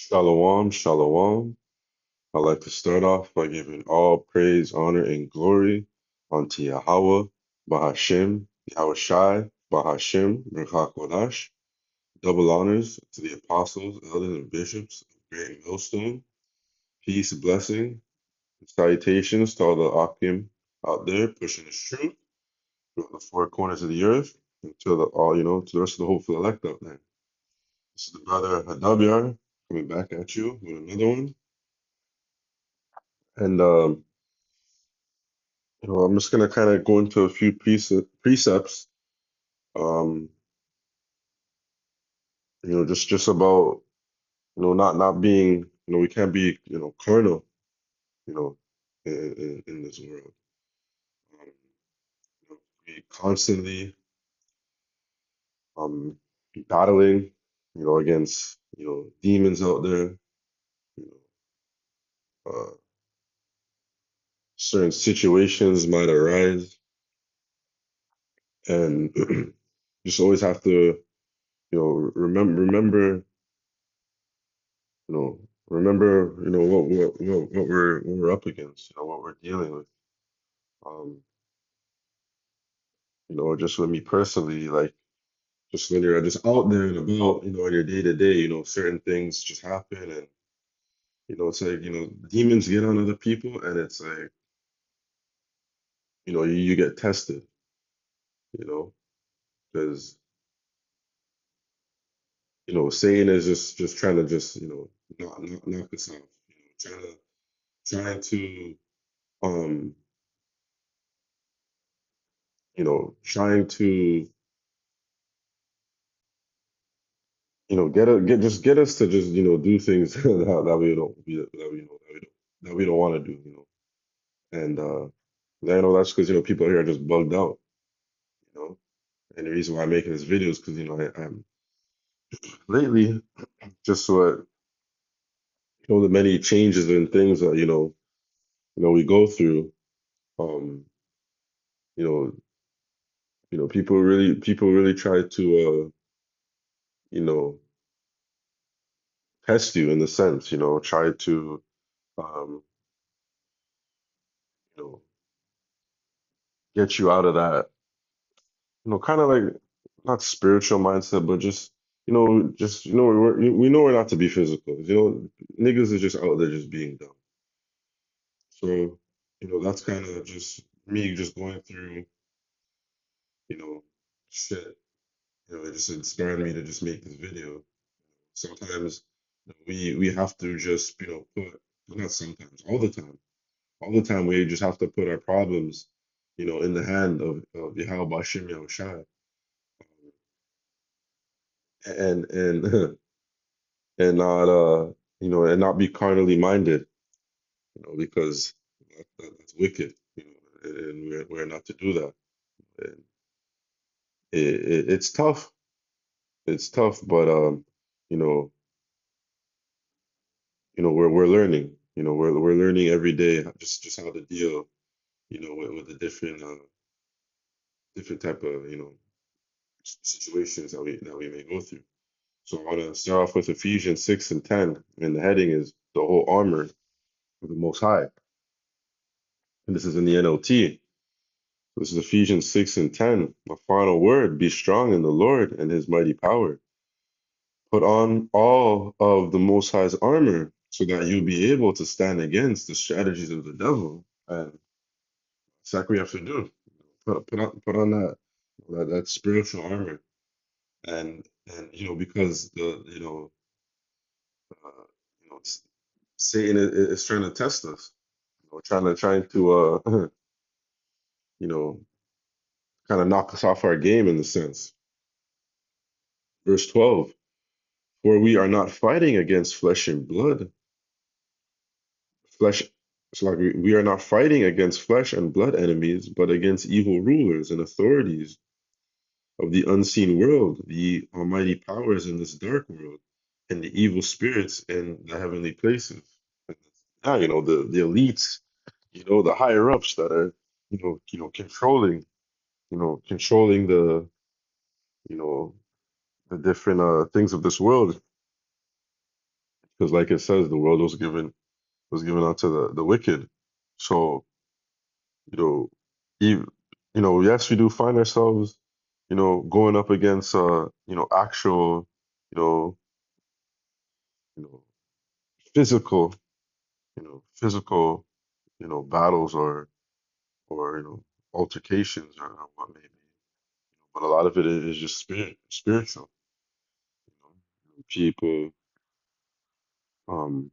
Shalom, shalom. I'd like to start off by giving all praise, honor, and glory unto Yahweh, Bahashem, Yahweh Shai, Bahashem, Ruach HaKodesh. Double honors to the apostles, elders, and bishops of Great Millstone. Peace, blessing, and salutations to all the Akim out there pushing the truth throughout the four corners of the earth, and to the all, to the rest of the hopeful elect out there. This is the brother Hadabyar coming back at you with another one. And I'm just gonna kind of go into a few precepts, um, just about, not being, we can't be, carnal, you know, in this world. Um, we constantly um battling, against, demons out there, you certain situations might arise, and just always have to, remember. you know, remember, what we're up against, what we're dealing with. Um, just with me personally, like just when you're just out there and about, in your day to day, certain things just happen, and it's like, demons get on other people, and it's like, you get tested, you know, because Satan is just trying to just, knock us off, trying to um, trying to get us to just do things that we don't that we don't want to do, and I know that's because people here are just bugged out, you know, and the reason why I'm making this video is because I'm lately just what the many changes and things that we go through, um you know people really try to you know test you in the sense, try to um you know get you out of that, kind of like not spiritual mindset, but we know we're not to be physical. Niggas are just out there just being dumb. So, that's kind of just me just going through, you know, shit. It just inspired me to just make this video. Sometimes we have to just, put, well, not sometimes, all the time we just have to put our problems, in the hand of Yahweh Bashim Yahushai, and and not be carnally minded, because that's wicked, and we're not to do that. And it's tough. It's tough, but you know, we're learning. We're learning every day just how to deal, with the different type of situations that we may go through. So I want to start off with Ephesians 6 and 10, and the heading is the whole armor of the Most High, and this is in the NLT. This is Ephesians 6 and 10. A final word: be strong in the Lord and his mighty power. Put on all of the Most High's armor so that you'll be able to stand against the strategies of the devil. And it's like we have to do. Put on that spiritual armor. And because uh, Satan is trying to test us, trying to you know, kind of knock us off our game in the sense. Verse 12. For we are not fighting against flesh and blood. Flesh, it's like we are not fighting against flesh and blood enemies, but against evil rulers and authorities of the unseen world, the almighty powers in this dark world, and the evil spirits in the heavenly places. Yeah, the elites, the higher ups that are, controlling you know, the different things of this world, Because like it says, the world was given unto the wicked. So, you know, even, yes, we do find ourselves, going up against actual, you know, you know, physical, physical, battles or altercations or what may be. But a lot of it is just spiritual. People, um,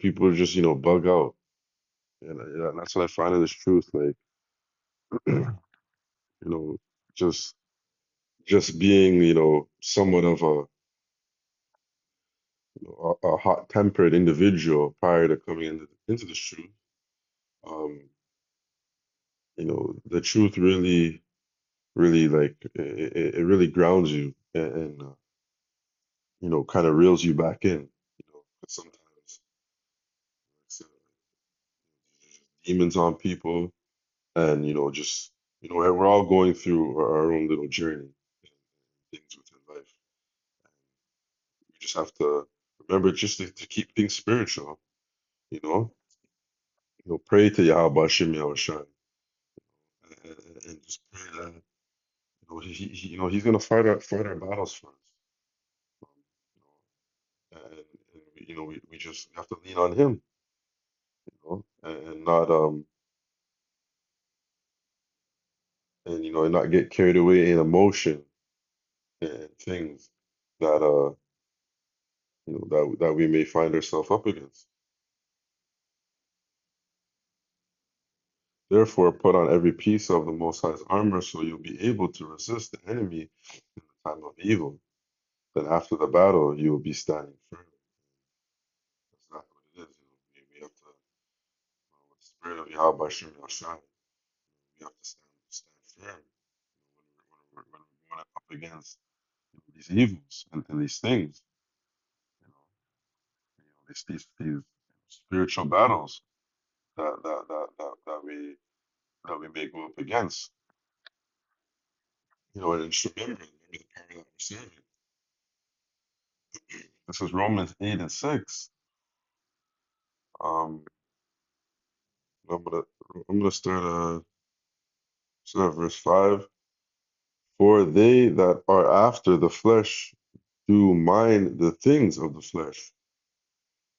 people are just bug out, and that's what I find in this truth. Like, know, just just being, somewhat of a hot-tempered individual prior to coming into the truth. Um, the truth really, really like it really grounds you and kind of reels you back in. 'Cause sometimes like I said, there's just demons on people, and just we're all going through our own little journey and things within life. We just have to remember just to keep things spiritual. You know, pray to Yahweh Shem Yahushai, and just pray that he's gonna fight our battles for us. And we just have to lean on him, and not and not get carried away in emotion and things that that we may find ourselves up against. Therefore, put on every piece of the Most High's armor so you'll be able to resist the enemy in the time of evil. Then after the battle, you will be standing firm. That's not what it is. We have to, with the spirit of Yahweh Shem Yahshai, we have to stand firm when we're going up against these evils and these things, you know, these spiritual battles that we may go up against. And just remember the power that we're serving. This is Romans 8:6. Um, I'm gonna I'm gonna start at verse 5. For they that are after the flesh do mind the things of the flesh,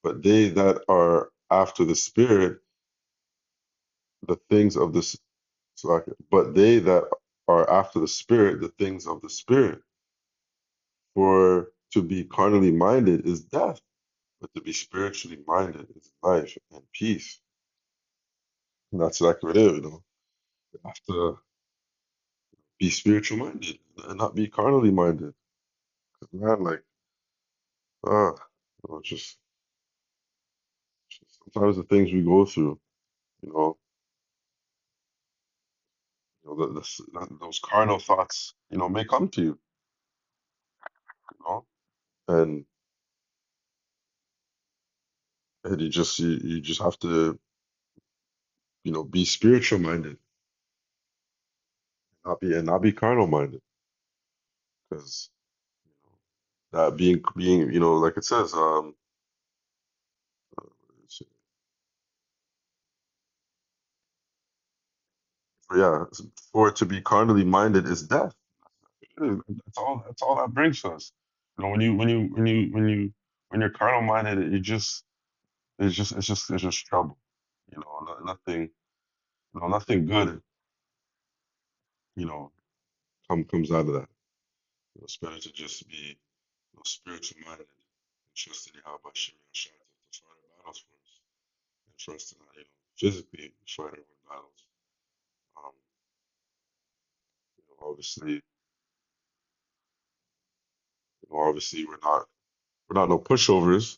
but they that are after the spirit, the things of the but they that are after the spirit, the things of the spirit. For to be carnally minded is death, but to be spiritually minded is life and peace. And that's exactly what it is. You have to be spiritual minded and not be carnally minded. 'Cause, man, like, uh, just sometimes the things we go through, you know, those carnal thoughts, may come to you, and you just have to, be spiritual minded, not be carnal minded, because that being, like it says, yeah, for to be carnally minded is death. That's all that brings us. When you're carnal minded, it's just trouble. Nothing, nothing good, you know, comes out of that. It's better to just be, spiritual minded and trust in Yahweh Shem Yahshua to fight our battles for us, and trust in, physically fight our battles. Um, obviously, we're not no pushovers.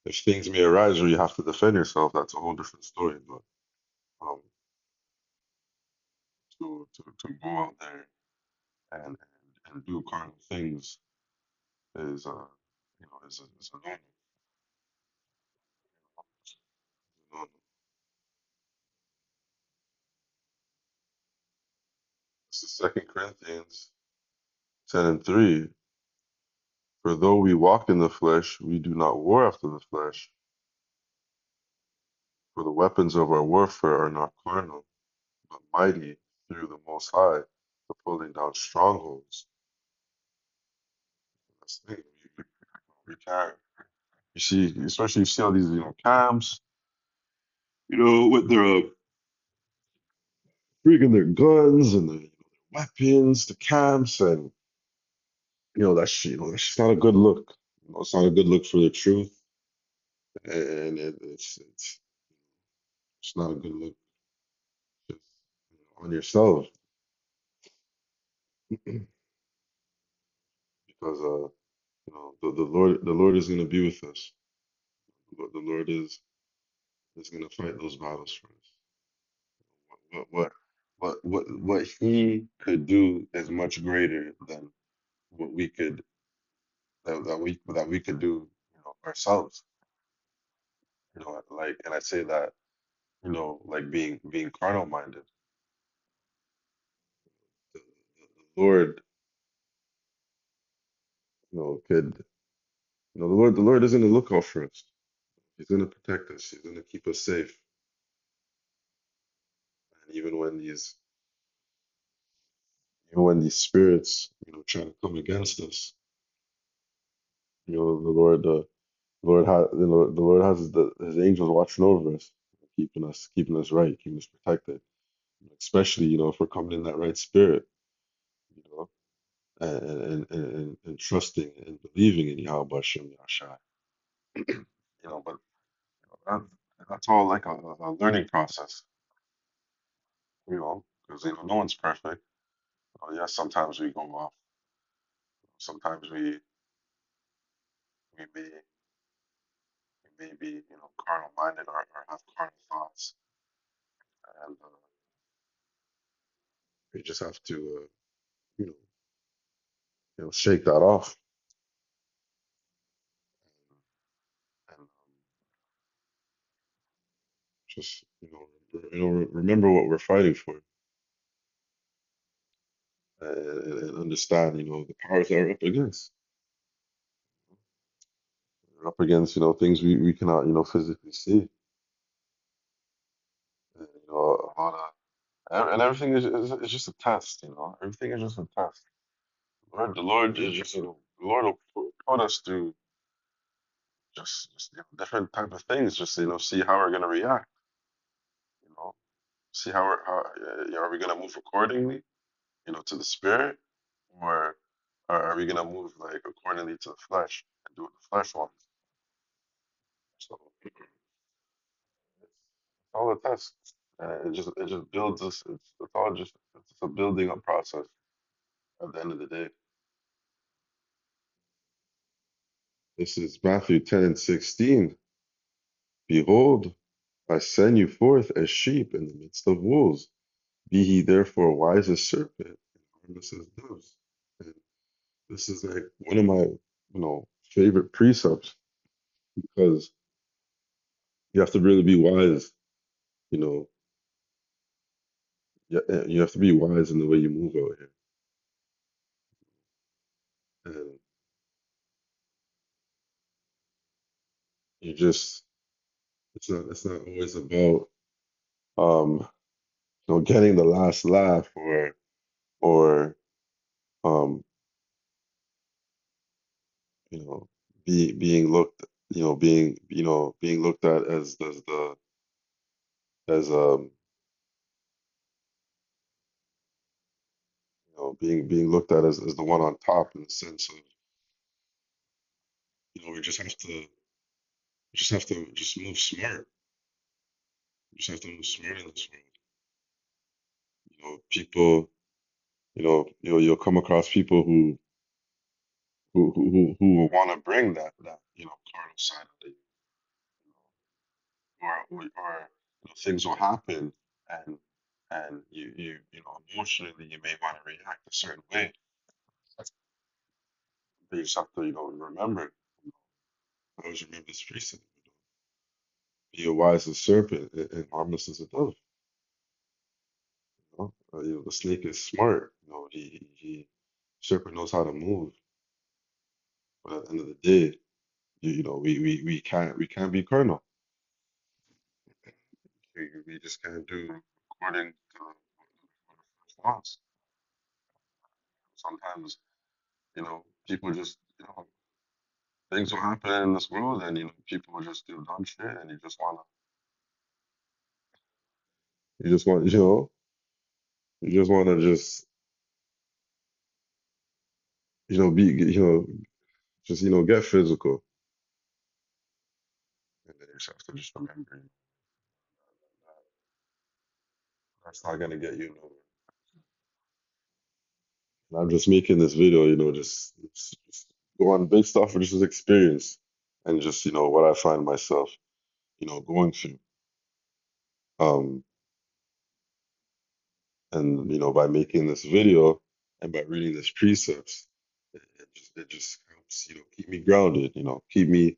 If things may arise where you have to defend yourself, that's a whole different story. But um, to go out there and do carnal things is is a no. This is Second Corinthians 10:3. For though we walk in the flesh, we do not war after the flesh. For the weapons of our warfare are not carnal, but mighty through the Most High, to pulling down strongholds. That's the thing. We can't. You see, especially you see all these, camps, with their bringing their guns and their weapons to camps, and that's just not a good look. It's not a good look for the truth, and it's not a good look just, on yourself because the Lord is going to be with us. The Lord is going to fight those battles for us. What what what He could do is much greater than what we could that we could do, ourselves. Like, and I say that, like being carnal minded. The Lord, could, the Lord is going to look out for us. He's going to protect us. He's going to keep us safe. And even when these spirits, try to come against us, the Lord has His angels watching over us, keeping us right, keeping us protected. Especially, if we're coming in that right spirit, you know, and trusting and believing in Yahweh Hashem Yahshai. But that, that's all like a learning process, because no one's perfect. Yes, sometimes we go off. Sometimes we may be, carnal minded, or have carnal thoughts, and we just have to, you know, shake that off, and just, remember what we're fighting for, and understand, the powers that are up against. We're up against, things we cannot, physically see, and, a lot of, and everything is just a test, everything is just a test. The Lord is just, the Lord will put us through just different type of things, just see how we're gonna react, you know, see are we gonna move accordingly, to the spirit, or are we gonna move like accordingly to the flesh and do what the flesh wants? So it's all a test. It just builds us. It's a building up process at the end of the day. This is Matthew 10 and 16. Behold, I send you forth as sheep in the midst of wolves. Be ye therefore wise as serpent and harmless as doves. And this is like one of my, favorite precepts, because you have to really be wise. You know, you have to be wise in the way you move out here, and you just it's not always about getting the last laugh, or um you know being looked being looked at as being looked at as the one on top, in the sense of, we just have to just move smart. We just have to move smart in this world. People, you'll come across people who will want to bring that carnal side of it, or things will happen, and emotionally you may want to react a certain way, but you just have to remember. I always remember this precept. Be a wise as serpent and harmless as a dove. The snake is smart. He serpent knows how to move, But at the end of the day, we can't be carnal. We just can't do according to what the flesh wants. Sometimes, people just, things will happen in this world, and people will just do dumb shit, and you just want, you just want to be, just get physical, and then you just have to just remember that's not gonna get you nowhere. And I'm just making this video, just go on based off of just experience and just what I find myself going through. Um, and by making this video and by reading these precepts, it just helps keep me grounded, keep me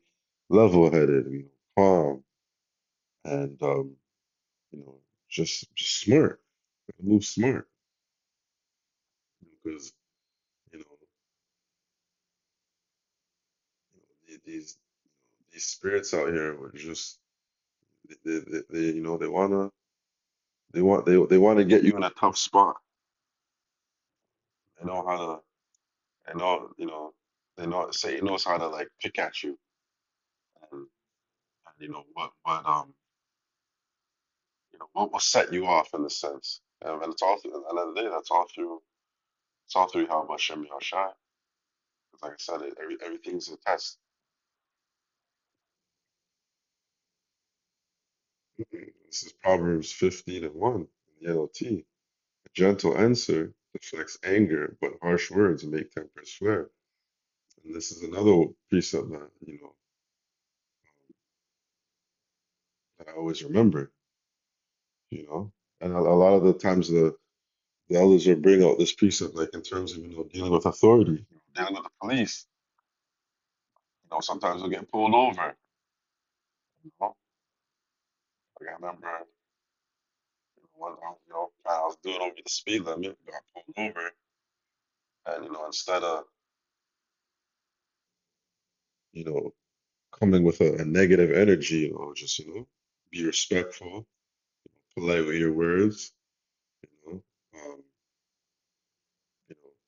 level-headed, calm, and you know just smart, move smart because you know these spirits out here were just they want to get you in a tough spot. They know how to they know you know they know Satan knows how to like pick at you and what will set you off in a sense. And it's all through, at the end of the day, it's all through how much Shem Shai. Because like I said, everything's a test. This is Proverbs 15:1 in the NLT. A gentle answer deflects anger, but harsh words make tempers flare. And this is another precept that that I always remember. You know, and a lot of the times the elders will bring out this precept, like in terms of dealing with authority, dealing with the police. Sometimes we'll get pulled over. Like I remember one time, I was doing over the speed limit, got pulled over, and instead of you know coming with a negative energy, just be respectful, polite with your words, you know, um,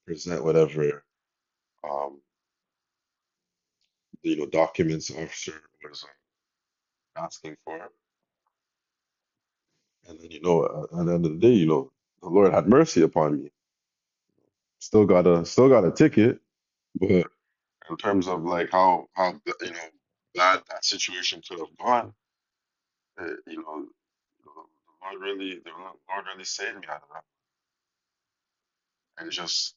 present whatever documents the officer was asking for, and then at the end of the day, the Lord had mercy upon me. Still got a ticket, but in terms of like how bad that situation could have gone, the Lord really saved me out of that. And just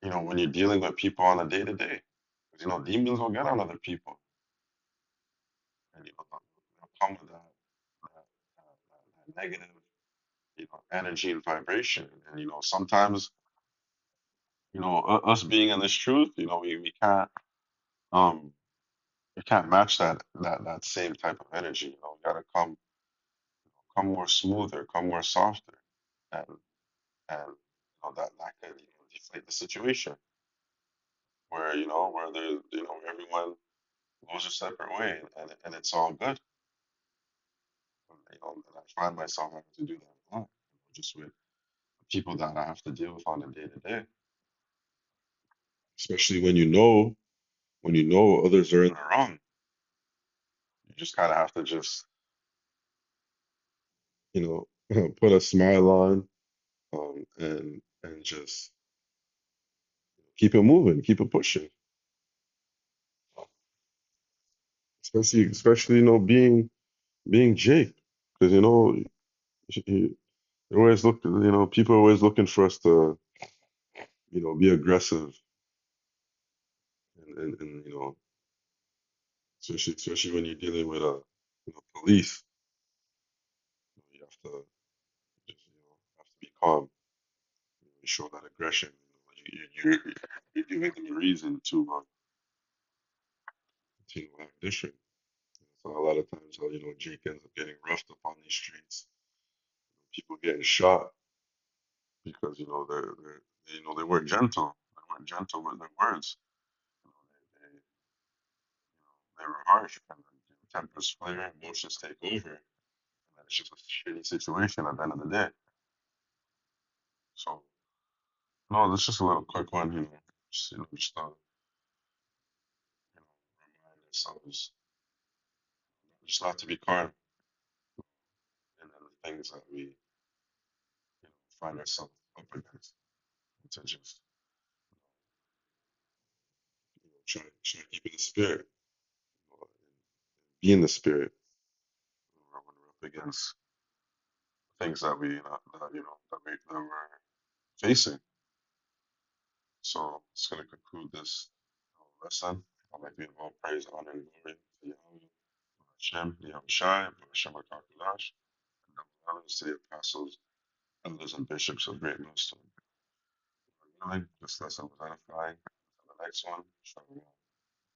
when you're dealing with people on a day to day, demons will get on other people, and they'll come with that negative energy and vibration. And sometimes us being in this truth, um we can't match that same type of energy. We gotta come more smoother, come more softer, and that could deflate the situation where there's everyone goes a separate way, and it's all good. And I find myself having to do that a lot, just with people that I have to deal with on a day to day, especially when you know others are in the wrong. You just kind of have to just put a smile on, and just keep it moving, keep it pushing. Especially being Jake, because you they're always people are always looking for us to be aggressive, and especially when you're dealing with police. You have to just have to be calm. You show that aggression. You're giving them a reason to act different. So a lot of times, how Jake ends up getting roughed up on these streets. People getting shot because they weren't gentle. They weren't gentle with their words. they were harsh, and then tempers flare, emotions take over, and then it's just a shitty situation at the end of the day. So no, this is just a little quick one, you know, remind ourselves just not to be carnal in the things that we find ourselves up against, and to just try to keep in the spirit, and be in the spirit when we're up against things that we're facing. So it's going to conclude this lesson. I'd like to give all praise, honor, and glory to Yahweh, Hashem, Yahushai, Hashem HaKadosh, and double honors to the apostles, elders, and bishops of Great Millstone. This lesson was edifying. Until the next one, Shalom.